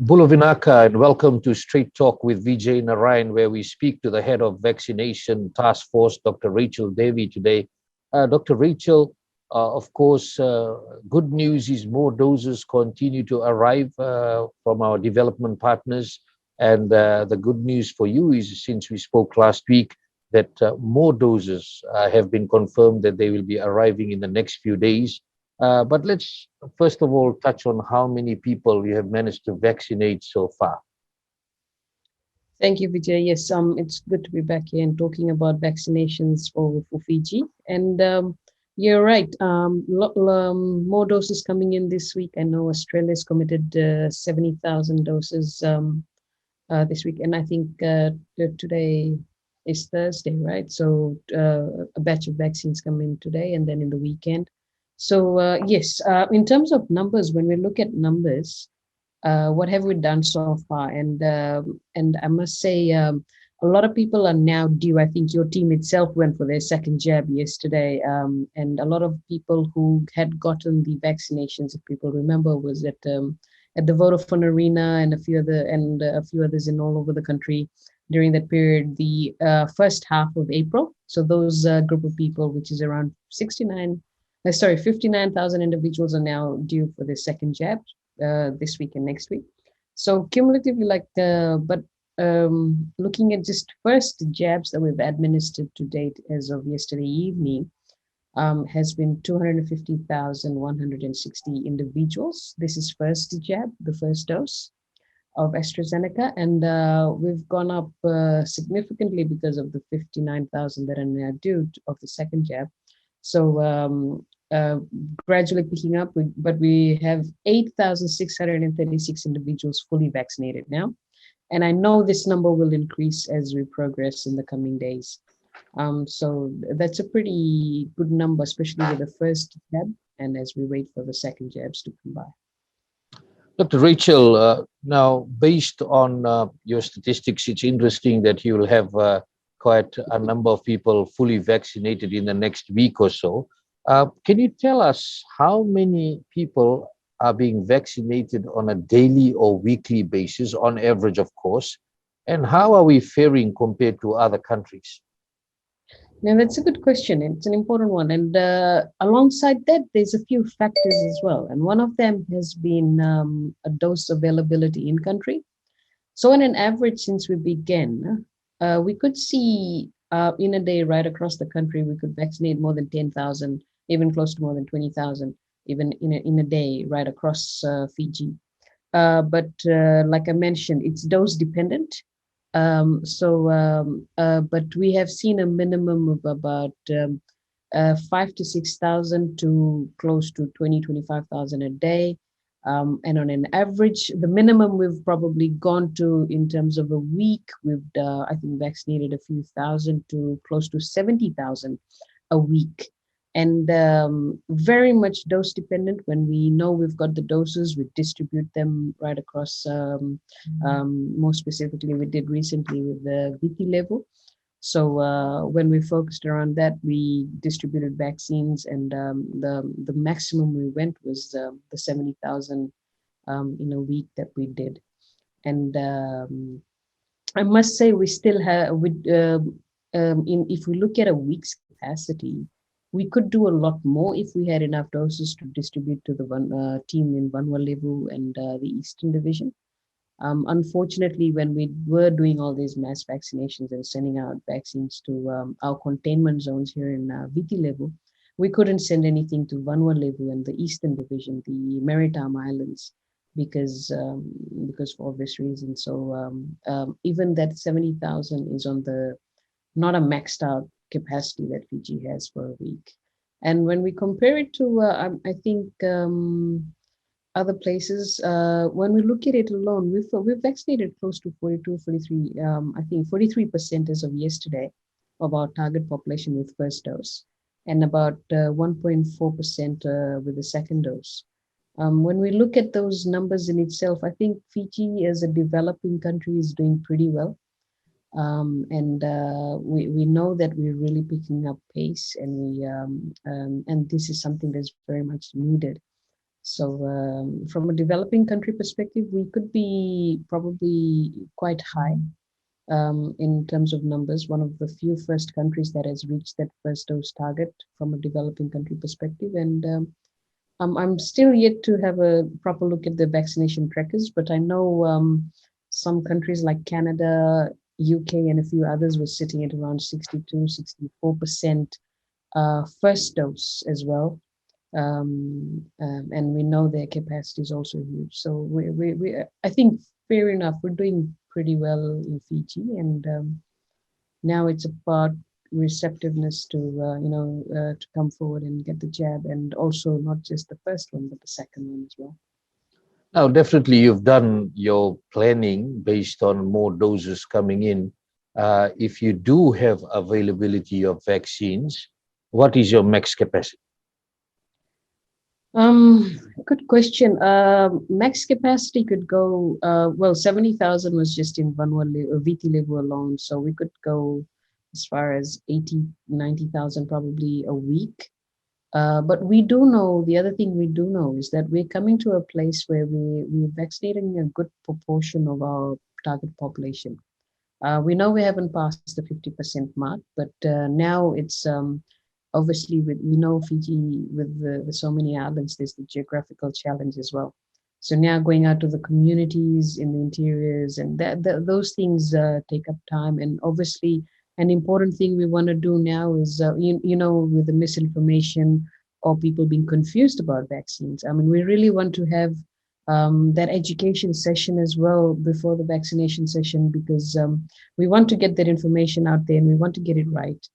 Bulavinaka, and welcome to Straight Talk with Vijay Narayan, where we speak to the head of Vaccination Task Force, Dr. Rachel Devi, today. Dr. Rachel, of course, good news is more doses continue to arrive from our development partners. And the good news for you is, since we spoke last week, that more doses have been confirmed that they will be arriving in the next few days. But let's first of all touch on how many people you have managed to vaccinate so far. Thank you, Vijay. Yes, it's good to be back here and talking about vaccinations for Fiji. And you're right. More doses coming in this week. I know Australia's committed 70,000 doses this week, and I think today is Thursday, right? So a batch of vaccines come in today, and then in the weekend. So yes, in terms of numbers, when we look at numbers, what have we done so far? And I must say, a lot of people are now due. I think your team itself went for their second jab yesterday, and a lot of people who had gotten the vaccinations, if people remember, was at the Vodafone Arena and a few others in all over the country during that period, the first half of April. So those group of people, which is around 59,000 individuals are now due for their second jab this week and next week. So cumulatively, but looking at just first jabs that we've administered to date as of yesterday evening, has been 250,160 individuals. This is first jab, the first dose of AstraZeneca, and we've gone up significantly because of the 59,000 that are now due of the second jab. So uh, gradually picking up, but we have 8,636 individuals fully vaccinated now. And I know this number will increase as we progress in the coming days. So that's a pretty good number, especially with the first jab and as we wait for the second jabs to come by. Dr. Rachel, now based on your statistics, it's interesting that you will have quite a number of people fully vaccinated in the next week or so. Can you tell us how many people are being vaccinated on a daily or weekly basis, on average, of course, and how are we faring compared to other countries? Now, that's a good question. It's an important one. And alongside that, there's a few factors as well. And one of them has been a dose availability in country. So, on an average, since we began, we could see in a day right across the country, we could vaccinate more than 10,000, even close to more than 20,000, even in a day right across Fiji. But like I mentioned, it's dose dependent. But we have seen a minimum of about 5 to 6,000 to close to 25,000 a day. And on an average, the minimum we've probably gone to in terms of a week, we've, I think, vaccinated a few thousand to close to 70,000 a week. And very much dose dependent. When we know we've got the doses, we distribute them right across. More specifically, we did recently with the VT level. So when we focused around that, we distributed vaccines, and the maximum we went was the 70,000 in a week that we did. And I must say, we still have, if we look at a week's capacity, we could do a lot more if we had enough doses to distribute to the one team in Vanuatu and the Eastern Division. Unfortunately, when we were doing all these mass vaccinations and sending out vaccines to our containment zones here in VT level, we couldn't send anything to Vanuatu and the Eastern Division, the Maritime Islands, because for obvious reasons. So even that 70,000 is on the not a maxed out capacity that Fiji has for a week. And when we compare it to, I think other places, when we look at it alone, we've vaccinated close to 42, 43, I think 43% as of yesterday of our target population with first dose, and about 1.4% with the second dose. When we look at those numbers in itself, I think Fiji as a developing country is doing pretty well. And we know that we're really picking up pace, and and this is something that's very much needed. So from a developing country perspective, we could be probably quite high in terms of numbers, one of the few first countries that has reached that first dose target from a developing country perspective. And I'm still yet to have a proper look at the vaccination trackers, but I know some countries like Canada, UK, and a few others were sitting at around 62, 64% first dose as well. And we know their capacity is also huge. So I think fair enough, we're doing pretty well in Fiji, and now it's about receptiveness to to come forward and get the jab, and also not just the first one but the second one as well. Now, definitely, you've done your planning based on more doses coming in. If you do have availability of vaccines, what is your max capacity? Good question. Max capacity could go, well, 70,000 was just in VT level alone. So we could go as far as 80, 90,000 probably a week. But we do know, the other thing we do know is that we're coming to a place where we're vaccinating a good proportion of our target population. We know we haven't passed the 50% mark, but now it's obviously we know Fiji with so many islands, there's the geographical challenge as well. So now going out to the communities in the interiors, and those things take up time. And obviously, an important thing we want to do now is, with the misinformation or people being confused about vaccines. I mean, we really want to have that education session as well before the vaccination session, because we want to get that information out there and we want to get it right.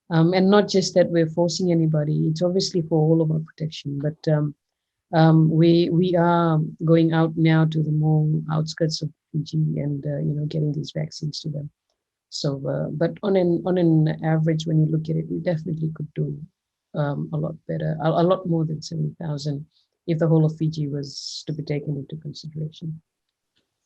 And not just that we're forcing anybody, it's obviously for all of our protection, but we are going out now to the more outskirts of Fiji and getting these vaccines to them. So, but on an average, when you look at it, we definitely could do a lot better, a lot more than 70,000 if the whole of Fiji was to be taken into consideration.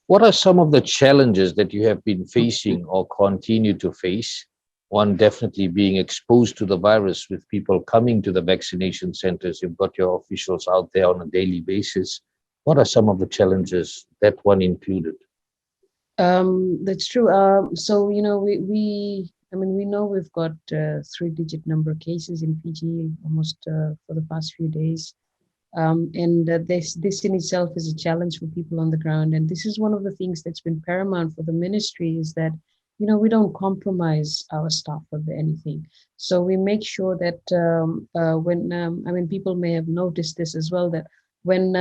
What are some of the challenges that you have been facing or continue to face? One definitely being exposed to the virus with people coming to the vaccination centers. You've got your officials out there on a daily basis. What are some of the challenges, that one included? That's true. So I mean, we know we've got three-digit number of cases in Fiji almost for the past few days. And this in itself is a challenge for people on the ground. And this is one of the things that's been paramount for the ministry, is that, we don't compromise our staff with anything. So we make sure that I mean, people may have noticed this as well, that when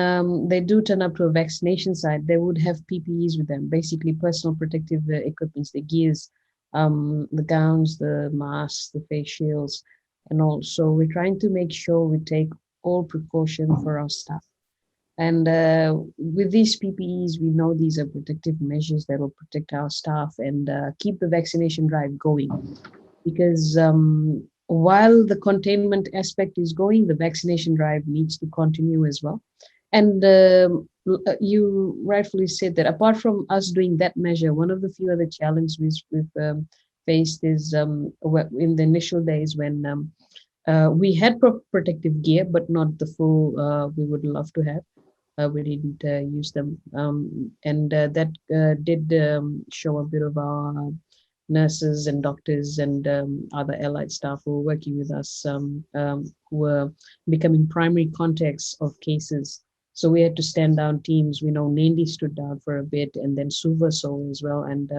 they do turn up to a vaccination site, they would have PPEs with them, basically personal protective equipments, the gears, the gowns, the masks, the face shields, and also we're trying to make sure we take all precaution for our staff. And with these PPEs, we know these are protective measures that will protect our staff and keep the vaccination drive going. Because while the containment aspect is going, the vaccination drive needs to continue as well. And you rightfully said that apart from us doing that measure, one of the few other challenges we've faced is in the initial days when we had protective gear, but not the full we would love to have. We didn't use them. And that did show a bit of our nurses and doctors and other allied staff who were working with us, who were becoming primary contacts of cases. So we had to stand down teams. We know Nandi stood down for a bit, and then Suva so as well, and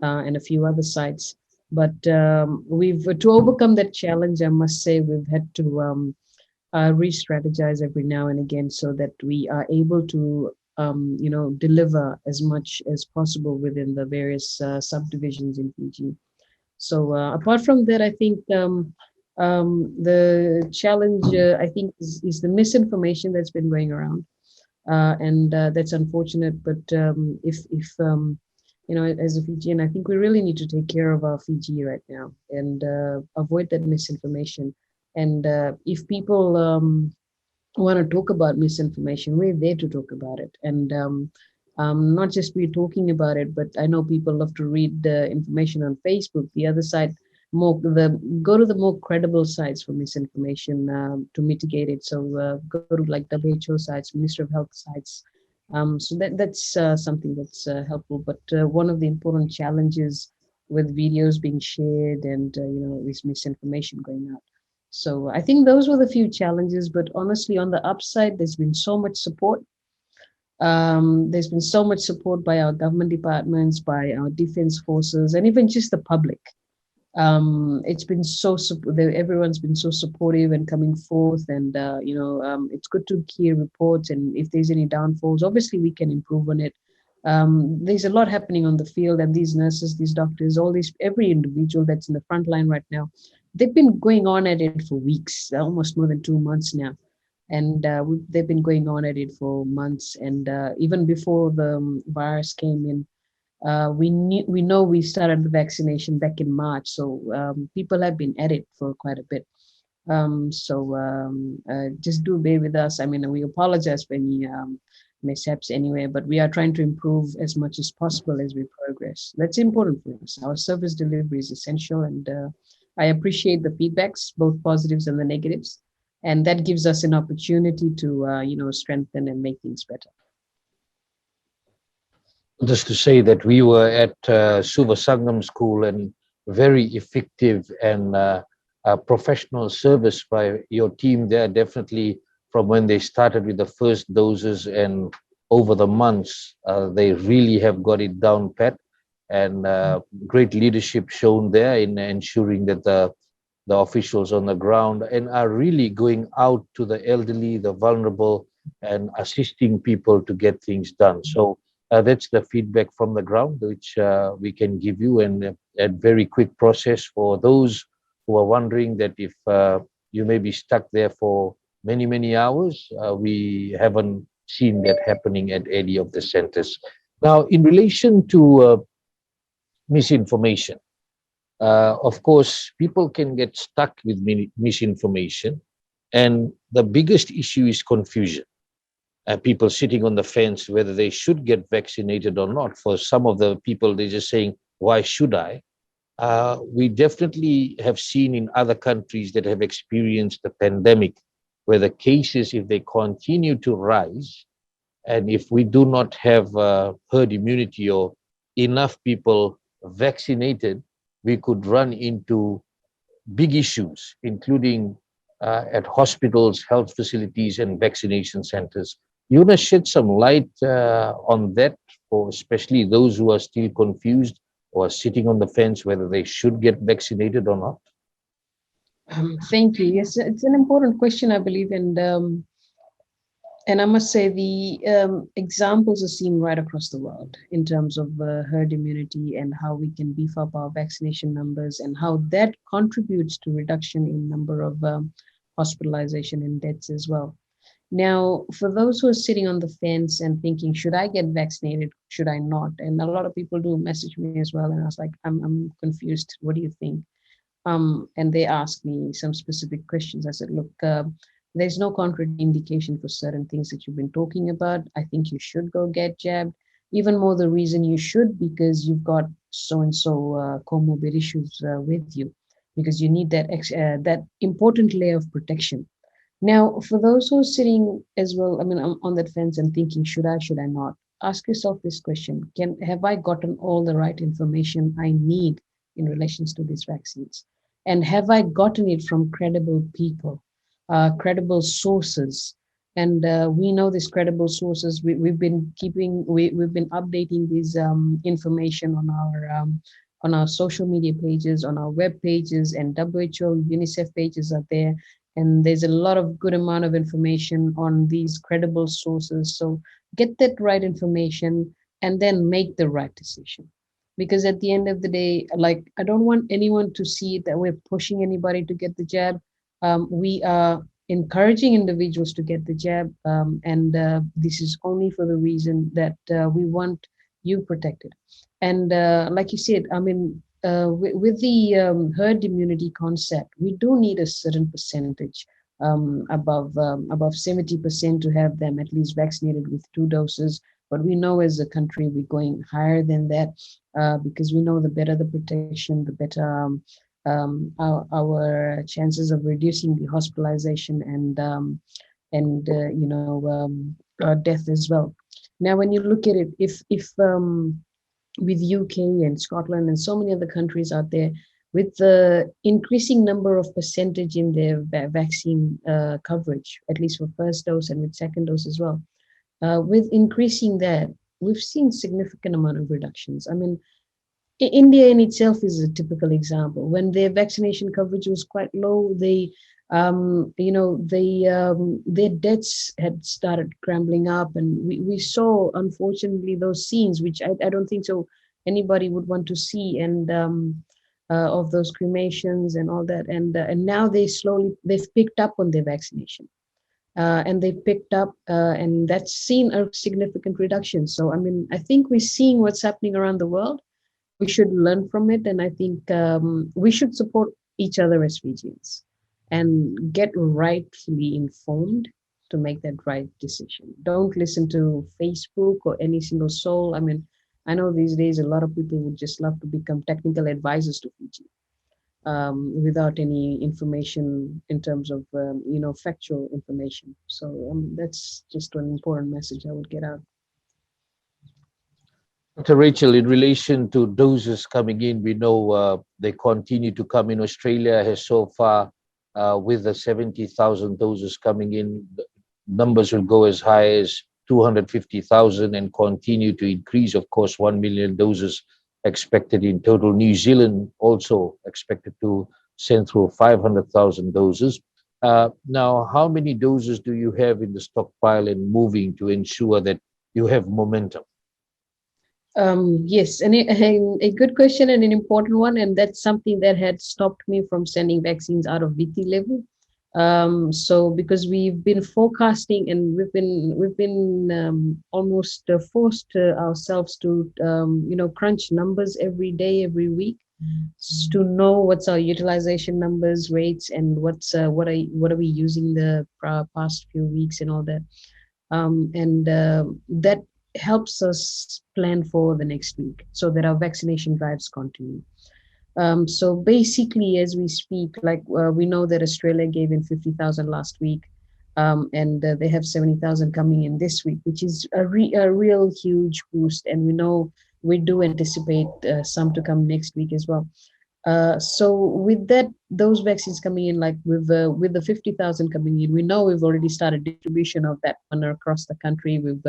a few other sites. But we've to overcome that challenge, I must say, we've had to re-strategize every now and again so that we are able to deliver as much as possible within the various subdivisions in Fiji. So apart from that, I think the challenge I think is the misinformation that's been going around, and that's unfortunate. But if as a Fijian, I think we really need to take care of our Fiji right now and avoid that misinformation. And if people want to talk about misinformation, we're there to talk about it. And not just we talking about it, but I know people love to read the information on Facebook. The other side, go to the more credible sites for misinformation to mitigate it. So go to like WHO sites, Ministry of Health sites. So that's something that's helpful. But one of the important challenges with videos being shared and this misinformation going out. So I think those were the few challenges. But honestly, on the upside, there's been so much support. There's been so much support by our government departments, by our defense forces, and even just the public. It's been everyone's been so supportive and coming forth, and it's good to hear reports. And if there's any downfalls, obviously we can improve on it. There's a lot happening on the field, and these nurses, these doctors, every individual that's in the front line right now, they've been going on at it for weeks, almost more than 2 months now. And they've been going on at it for months. And even before the virus came in, we know we started the vaccination back in March, so people have been at it for quite a bit. Just do bear with us. I mean, we apologize for any mishaps anyway, but we are trying to improve as much as possible as we progress. That's important for us. Our service delivery is essential, and I appreciate the feedbacks, both positives and the negatives, and that gives us an opportunity to strengthen and make things better. Just to say that we were at Suva Sargam School, and very effective and professional service by your team there, definitely from when they started with the first doses and over the months, they really have got it down pat, and great leadership shown there in ensuring that the officials on the ground and are really going out to the elderly, the vulnerable, and assisting people to get things done. So that's the feedback from the ground, which we can give you, and a very quick process for those who are wondering that if you may be stuck there for many, many hours. We haven't seen that happening at any of the centers. Now, in relation to misinformation, of course, people can get stuck with misinformation, and the biggest issue is confusion. People sitting on the fence whether they should get vaccinated or not. For some of the people, they're just saying, why should I? We definitely have seen in other countries that have experienced the pandemic, where the cases, if they continue to rise, and if we do not have herd immunity or enough people vaccinated, we could run into big issues, including at hospitals, health facilities, and vaccination centers. You want to shed some light on that, for especially those who are still confused or sitting on the fence whether they should get vaccinated or not? Thank you. Yes, it's an important question, I believe, and I must say the examples are seen right across the world in terms of herd immunity and how we can beef up our vaccination numbers and how that contributes to reduction in number of hospitalization and deaths as well. Now, for those who are sitting on the fence and thinking, should I get vaccinated? Should I not? And a lot of people do message me as well, and I was like, I'm confused. What do you think? And they asked me some specific questions. I said, look, there's no contraindication for certain things that you've been talking about. I think you should go get jabbed. Even more the reason you should, because you've got so and so comorbid issues with you, because you need that important layer of protection. Now, for those who are sitting as well, I mean, I'm on that fence and thinking, should I not? Ask yourself this question: have I gotten all the right information I need in relations to these vaccines? And have I gotten it from credible people, credible sources? And we know these credible sources. We've been we've been updating this information on our social media pages, on our web pages, and WHO, UNICEF pages are there. And there's a lot of good amount of information on these credible sources. So get that right information and then make the right decision. Because at the end of the day, like, I don't want anyone to see that we're pushing anybody to get the jab. We are encouraging individuals to get the jab, and this is only for the reason that we want you protected. And like you said, I mean, with the herd immunity concept, we do need a certain percentage, above 70% to have them at least vaccinated with 2 doses. But we know as a country we're going higher than that, because we know the better the protection, the better our chances of reducing the hospitalization and death as well. Now, when you look at it, if with UK and Scotland and so many other countries out there, with the increasing number of percentage in their vaccine coverage, at least for first dose and with second dose as well, with increasing that, we've seen significant amount of reductions. I mean, India in itself is a typical example. When their vaccination coverage was quite low, their deaths had started crumbling up, and we saw, unfortunately, those scenes, which I don't think so anybody would want to see, and of those cremations and all that, and now they've picked up on their vaccination, and they picked up, and that's seen a significant reduction. So I mean, I think we're seeing what's happening around the world. We should learn from it, and I think we should support each other as Fijians and get rightfully informed to make that right decision. Don't listen to Facebook or any single soul. I mean, I know these days a lot of people would just love to become technical advisors to Fiji, without any information in terms of factual information. So that's just an important message I would get out. Dr. Rachel, in relation to doses coming in, we know they continue to come in. Australia has so far, with the 70,000 doses coming in, the numbers will go as high as 250,000 and continue to increase. Of course, 1 million doses expected in total. New Zealand also expected to send through 500,000 doses. Now, how many doses do you have in the stockpile and moving to ensure that you have momentum? Yes, and a good question and an important one, and that's something that had stopped me from sending vaccines out of VT level. So because we've been forecasting, and we've been almost forced ourselves to crunch numbers every day, every week, to know what's our utilization numbers, rates, and what are we using the past few weeks and all that. And that helps us plan for the next week so that our vaccination drives continue. So basically, as we speak, like we know that Australia gave in 50,000 last week, and they have 70,000 coming in this week, which is a real huge boost. And we know we do anticipate some to come next week as well. So with that, those vaccines coming in, like with the 50,000 coming in, we know we've already started distribution of that one across the country. We've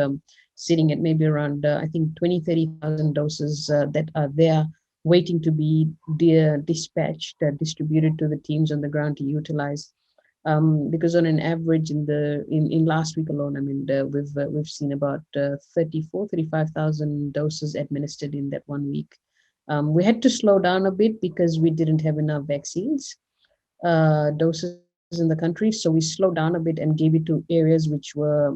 sitting at maybe around I think 20-30,000 doses that are there waiting to be dispatched, distributed to the teams on the ground to utilize. Because on an average in last week alone, I mean, we've seen about 35,000 doses administered in that 1 week. We had to slow down a bit because we didn't have enough vaccines doses in the country. So we slowed down a bit and gave it to areas which were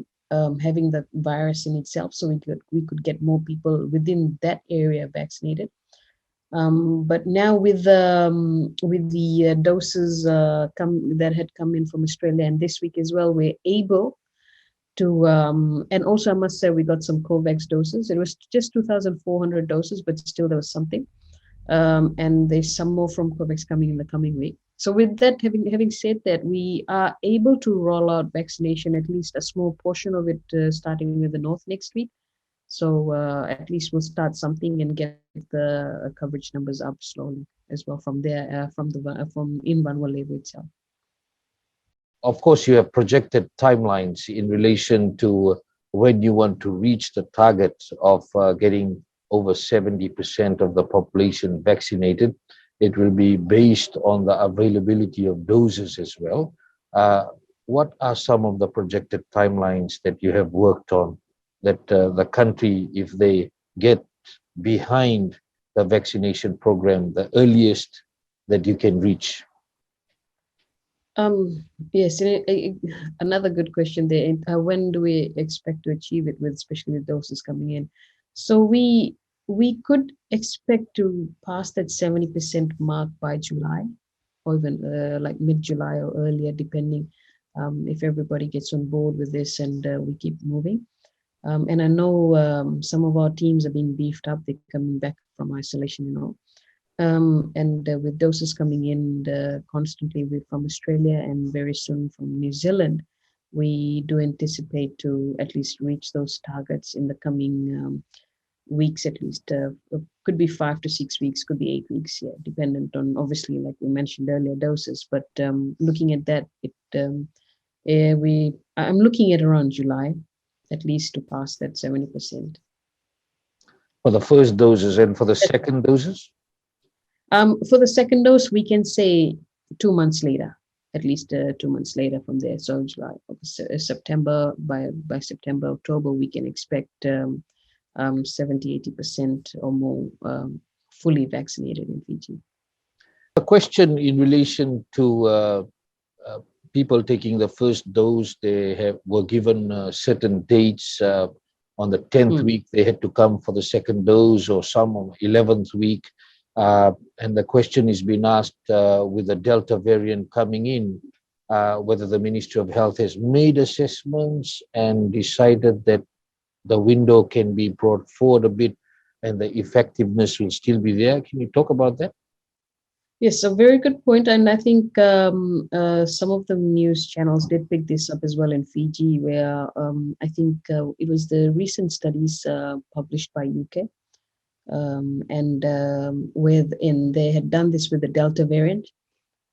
having the virus in itself, so we could get more people within that area vaccinated. But now with the doses that had come in from Australia, and this week as well, we're able to, and also I must say we got some COVAX doses. It was just 2,400 doses, but still there was something. And there's some more from COVAX coming in the coming week. So with that, having said that, we are able to roll out vaccination, at least a small portion of it, starting with the North next week. So at least we'll start something and get the coverage numbers up slowly as well from there, from in Vanuatu itself. Of course, you have projected timelines in relation to when you want to reach the target of getting over 70% of the population vaccinated. It will be based on the availability of doses as well. What are some of the projected timelines that you have worked on that the country, if they get behind the vaccination program, the earliest that you can reach? Yes, another good question there. When do we expect to achieve it, with especially with doses coming in? So we could expect to pass that 70% mark by July, or even like mid-July or earlier, depending if everybody gets on board with this and we keep moving. And I know some of our teams are being beefed up. They're coming back from isolation and all. And with doses coming in constantly from Australia and very soon from New Zealand, we do anticipate to at least reach those targets in the coming weeks at least. Could be 5 to 6 weeks, could be 8 weeks, yeah, dependent on obviously, like we mentioned earlier, doses. But looking at that, I'm looking at around July, at least to pass that 70%. For the first doses and for the second doses? For the second dose, we can say 2 months later, at least 2 months later from there. So July, August, September, by September, October, we can expect 70, 80% or more fully vaccinated in Fiji. A question in relation to uh, people taking the first dose. Were given certain dates. On the 10th Mm. week, they had to come for the second dose, or some on the 11th week. And the question is being asked with the Delta variant coming in, whether the Ministry of Health has made assessments and decided that the window can be brought forward a bit and the effectiveness will still be there. Can you talk about that? Yes, a very good point, and I think some of the news channels did pick this up as well in Fiji, where I think it was the recent studies published by UK, and within they had done this with the Delta variant,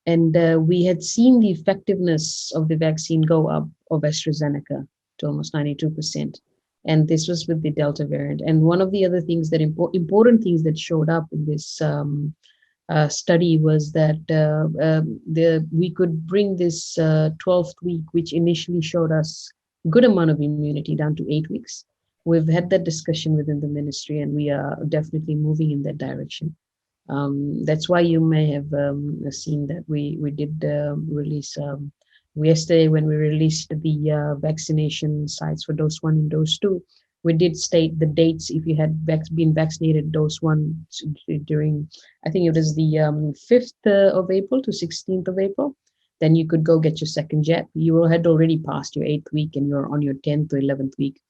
and we had seen the effectiveness of the vaccine go up of AstraZeneca to almost 92%. And this was with the Delta variant. And one of the other things that important things that showed up in this study was that we could bring this 12th week, which initially showed us good amount of immunity, down to 8 weeks. We've had that discussion within the ministry, and we are definitely moving in that direction. That's why you may have seen that we did release yesterday, when we released the vaccination sites for dose 1 and dose 2. We did state the dates. If you had been vaccinated dose 1 during, I think it was the 5th of April to 16th of April, then you could go get your second jab. You had already passed your 8th week and you're on your 10th or 11th week.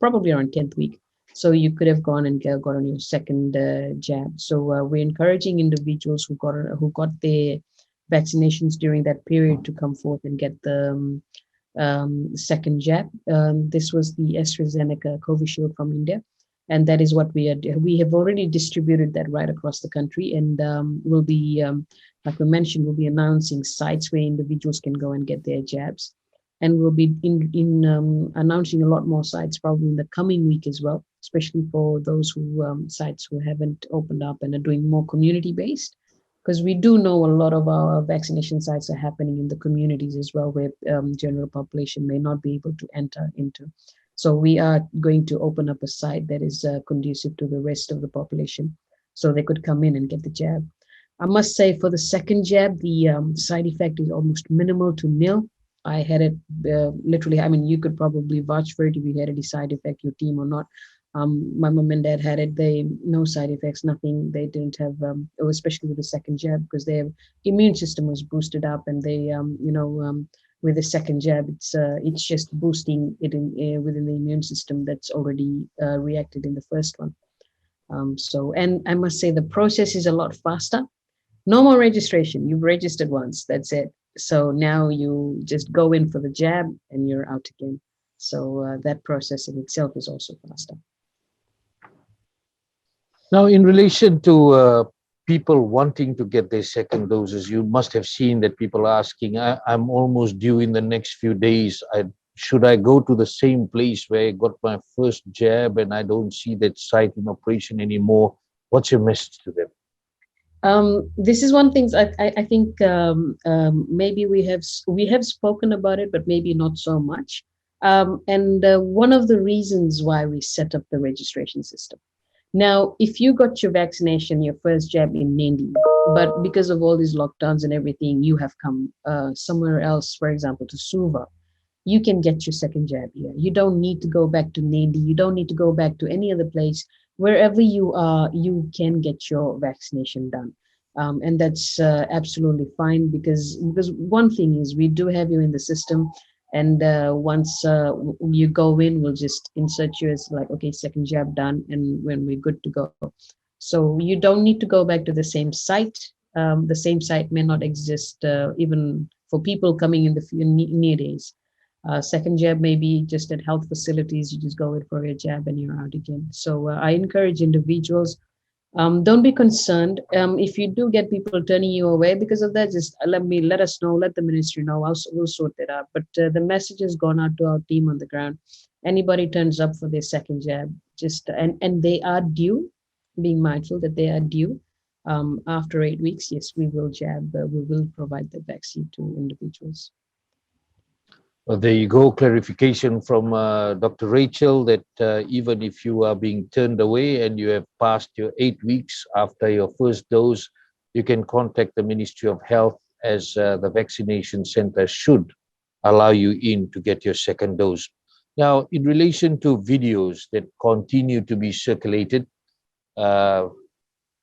Probably around 10th week. So you could have gone and got on your second jab. So we're encouraging individuals who got their vaccinations during that period to come forth and get the second jab. This was the AstraZeneca Covishield from India, and that is what we have already distributed that right across the country, and we'll be, like we mentioned, we'll be announcing sites where individuals can go and get their jabs, and we'll be announcing a lot more sites probably in the coming week as well, especially for those sites who haven't opened up and are doing more community based, because we do know a lot of our vaccination sites are happening in the communities as well, where general population may not be able to enter into. So we are going to open up a site that is conducive to the rest of the population, so they could come in and get the jab. I must say, for the second jab, the side effect is almost minimal to nil. I had it literally, I mean, you could probably vouch for it if you had any side effect, your team or not. My mom and dad had it. They no side effects, nothing. They didn't have, especially with the second jab, because their immune system was boosted up, and they, with the second jab, it's just boosting it within the immune system that's already reacted in the first one. And I must say the process is a lot faster. No more registration. You've registered once. That's it. So now you just go in for the jab and you're out again. So that process in itself is also faster. Now, in relation to people wanting to get their second doses, you must have seen that people are asking, I'm almost due in the next few days. Should I go to the same place where I got my first jab and I don't see that site in operation anymore? What's your message to them? This is one thing I think maybe we have spoken about it, but maybe not so much. And one of the reasons why we set up the registration system. Now, if you got your vaccination, your first jab in Nandi, but because of all these lockdowns and everything, you have come somewhere else, for example, to Suva, you can get your second jab here. You don't need to go back to Nandi. You don't need to go back to any other place. Wherever you are, you can get your vaccination done. And that's absolutely fine, because one thing is we do have you in the system, and once you go in, we'll just insert you as like, okay, second jab done, and when we're good to go. So you don't need to go back to the same site. The same site may not exist even for people coming in the near days. Second jab may be just at health facilities. You just go in for your jab and you're out again. So I encourage individuals, don't be concerned if you do get people turning you away because of that. Just let us know, let the ministry know. We'll sort that out. But the message has gone out to our team on the ground. Anybody turns up for their second jab, just and they are due. Being mindful that they are due after 8 weeks. Yes, we will jab. We will provide the vaccine to individuals. There you go, clarification from Dr. Rachel that even if you are being turned away and you have passed your 8 weeks after your first dose, you can contact the Ministry of Health, as the vaccination center should allow you in to get your second dose. Now, in relation to videos that continue to be circulated, uh,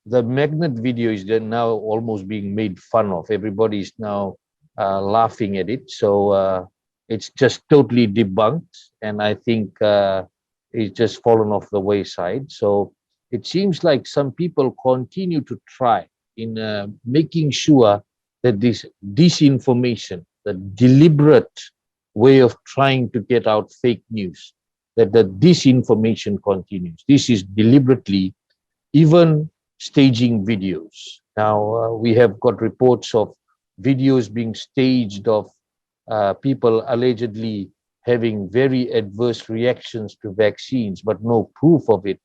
the magnet video is then now almost being made fun of. Everybody is now laughing at it. So it's just totally debunked. And I think it's just fallen off the wayside. So it seems like some people continue to try in making sure that this disinformation, the deliberate way of trying to get out fake news, that the disinformation continues. This is deliberately, even staging videos. Now, we have got reports of videos being staged of people allegedly having very adverse reactions to vaccines, but no proof of it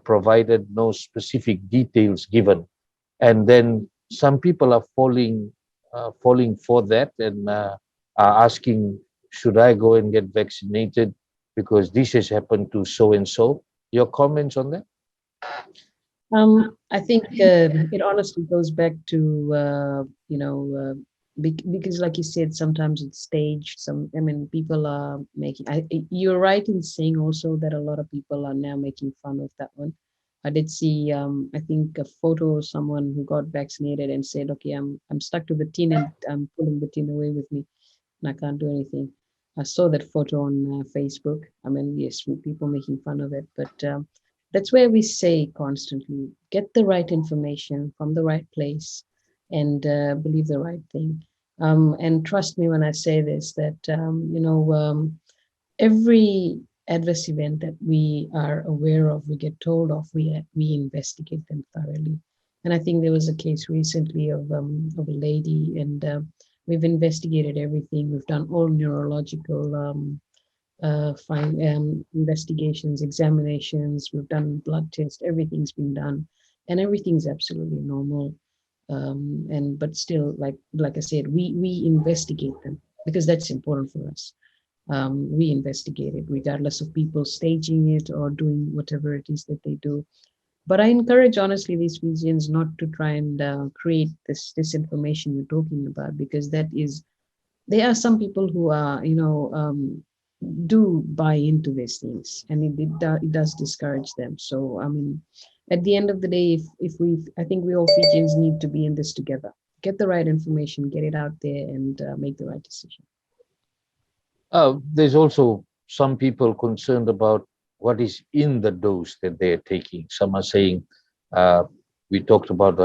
provided, no specific details given. And then some people are falling for that and are asking, should I go and get vaccinated because this has happened to so and so? Your comments on that? I think it honestly goes back to because, like you said, sometimes it's staged. I mean, people are making. You're right in saying also that a lot of people are now making fun of that one. I did see, I think, a photo of someone who got vaccinated and said, "Okay, I'm stuck to the tin and I'm pulling the tin away with me, and I can't do anything." I saw that photo on Facebook. I mean, yes, people making fun of it, but that's where we say constantly, get the right information from the right place and believe the right thing. And trust me when I say this, that every adverse event that we are aware of, we get told of, we investigate them thoroughly. And I think there was a case recently of a lady, and we've investigated everything. We've done all neurological investigations, examinations. We've done blood tests. Everything's been done, and everything's absolutely normal. And but still, like I said, we investigate them because that's important for us. We investigate it regardless of people staging it or doing whatever it is that they do. But I encourage honestly these Fijians not to try and create this disinformation you're talking about, because that is, there are some people who are, do buy into these things, and it does discourage them. So I mean, at the end of the day, if we, I think we all Fijians need to be in this together. Get the right information, get it out there, and make the right decision. There's also some people concerned about what is in the dose that they're taking. Some are saying, uh, we talked about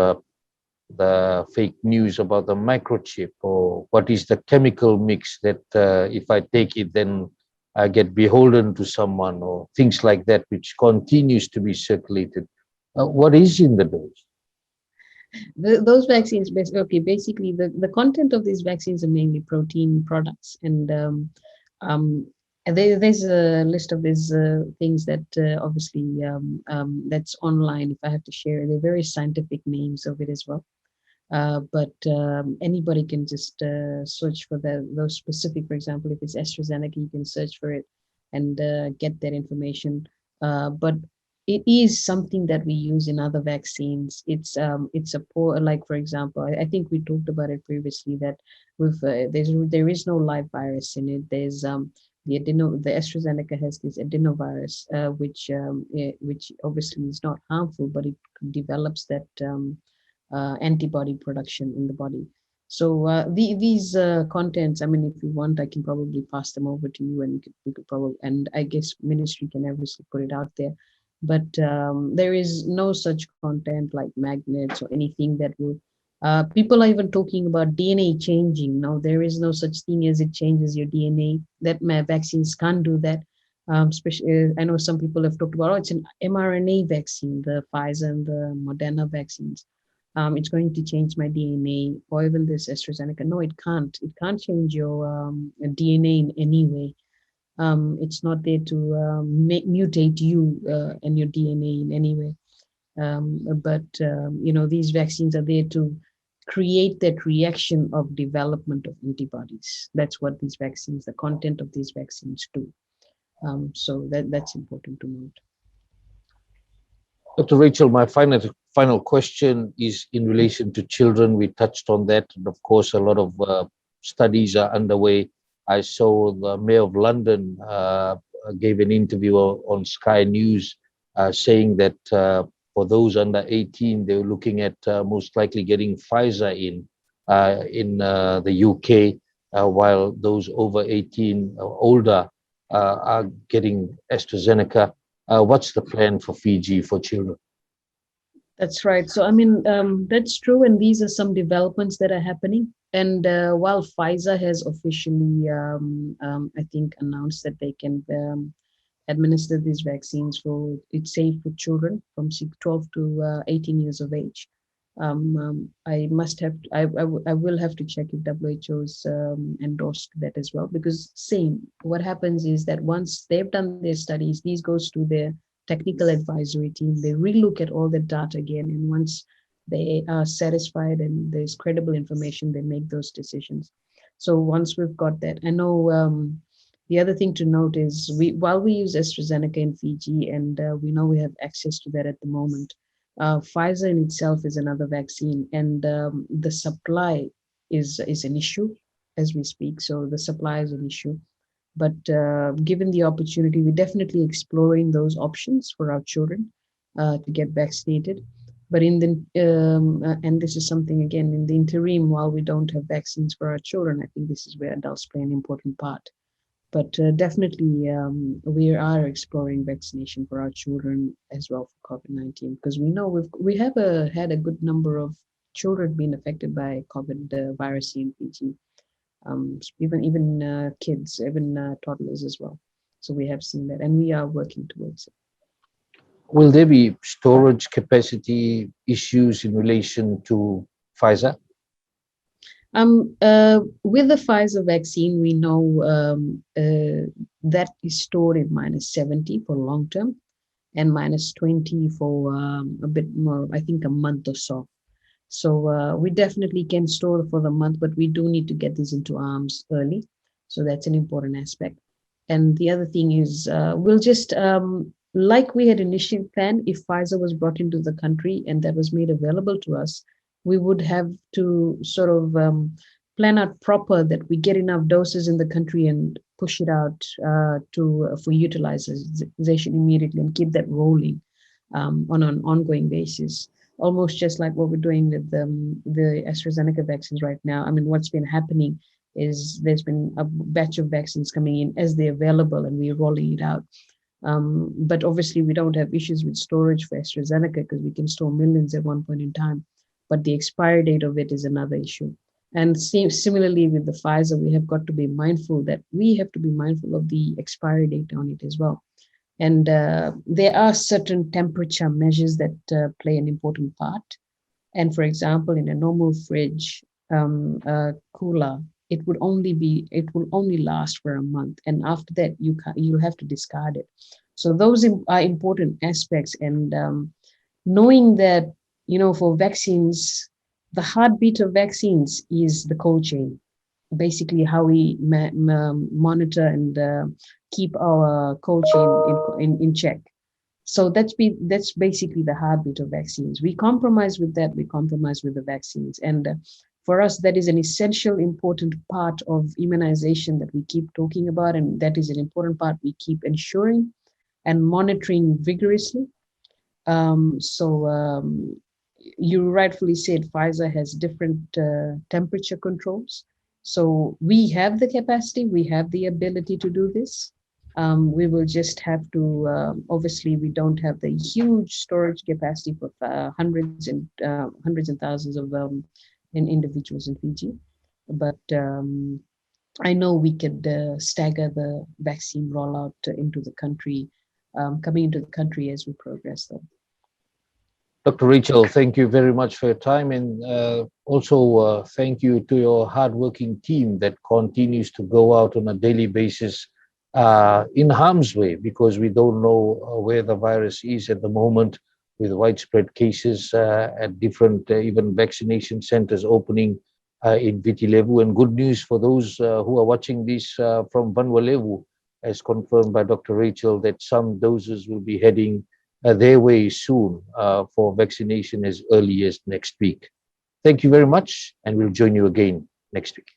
the fake news about the microchip, or what is the chemical mix that if I take it, then I get beholden to someone, or things like that, which continues to be circulated. What is in the dose? Those vaccines, okay, basically the content of these vaccines are mainly protein products, and um, there's a list of these things that obviously that's online. If I have to share, they're very scientific names of it as well. But anybody can just search for those specific. For example, if it's AstraZeneca, you can search for it and get that information. But it is something that we use in other vaccines. It's a poor, like for example, I think we talked about it previously, that with there is no live virus in it. There's the AstraZeneca has this adenovirus, which obviously is not harmful, but it develops that antibody production in the body. So these contents, I mean, if you want, I can probably pass them over to you, and we could probably, and I guess ministry can obviously put it out there. but there is no such content like magnets or anything that will. People are even talking about DNA changing. Now, there is no such thing as it changes your DNA. That vaccines can't do that. Especially, I know some people have talked about, oh, it's an mRNA vaccine, the Pfizer and the Moderna vaccines. It's going to change my DNA, or even this AstraZeneca. No, it can't. It can't change your DNA in any way. It's not there to mutate you and your DNA in any way. But these vaccines are there to create that reaction of development of antibodies. That's what these vaccines, the content of these vaccines do. So that's important to note. Dr. Rachel, my final question is in relation to children. We touched on that, and of course, a lot of studies are underway. I saw the Mayor of London gave an interview on Sky News saying that for those under 18, they were looking at most likely getting Pfizer in the UK, while those over 18 or older are getting AstraZeneca. What's the plan for Fiji for children? That's right. So, I mean, that's true. And these are some developments that are happening. And while Pfizer has officially, I think, announced that they can administer these vaccines for it's safe for children from 12 to 18 years of age. I must have, I will have to check if WHO's endorsed that as well, because same, what happens is that once they've done their studies, these goes to their technical advisory team. They relook at all the data again, and once they are satisfied and there's credible information, they make those decisions. So once we've got that, I know the other thing to note is while we use AstraZeneca in Fiji, and we know we have access to that at the moment, Pfizer in itself is another vaccine, and the supply is an issue as we speak. So the supply is an issue. But given the opportunity, we're definitely exploring those options for our children to get vaccinated. But in the and this is something again in the interim, while we don't have vaccines for our children, I think this is where adults play an important part. But definitely, we are exploring vaccination for our children as well for COVID-19, because we know we have had a good number of children being affected by COVID virus in Fiji, even kids, even toddlers as well. So we have seen that, and we are working towards it. Will there be storage capacity issues in relation to Pfizer? With the Pfizer vaccine, we know that is stored in -70 for long term and -20 for a bit more, I think a month or so. So we definitely can store for the month, but we do need to get this into arms early. So that's an important aspect. And the other thing is, we'll just, like we had initially planned, if Pfizer was brought into the country and that was made available to us, we would have to sort of plan out proper that we get enough doses in the country and push it out for utilization immediately and keep that rolling on an ongoing basis. Almost just like what we're doing with the AstraZeneca vaccines right now. I mean, what's been happening is there's been a batch of vaccines coming in as they're available and we're rolling it out. But obviously we don't have issues with storage for AstraZeneca because we can store millions at one point in time. But the expiry date of it is another issue. And similarly with the Pfizer, we have got to be mindful that we have to be mindful of the expiry date on it as well. And there are certain temperature measures that play an important part. And for example, in a normal fridge cooler, it will only last for a month, and after that you'll have to discard it. So those are important aspects. And knowing that, for vaccines, the heartbeat of vaccines is the cold chain, basically how we monitor and keep our cold chain in check. So that's basically the heartbeat of vaccines. We compromise with that, we compromise with the vaccines. And for us, that is an essential, important part of immunization that we keep talking about. And that is an important part we keep ensuring and monitoring vigorously. You rightfully said Pfizer has different temperature controls. So we have the capacity, we have the ability to do this. We will just have to, obviously, we don't have the huge storage capacity for hundreds and thousands of individuals in Fiji. But I know we could stagger the vaccine rollout into the country, coming into the country as we progress, though. Dr. Rachel, thank you very much for your time, and also thank you to your hardworking team that continues to go out on a daily basis in harm's way, because we don't know where the virus is at the moment, with widespread cases at different even vaccination centers opening in Viti Levu. And good news for those who are watching this from Vanua Levu, as confirmed by Dr. Rachel, that some doses will be heading their way soon for vaccination as early as next week. Thank you very much, and we'll join you again next week.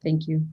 Thank you.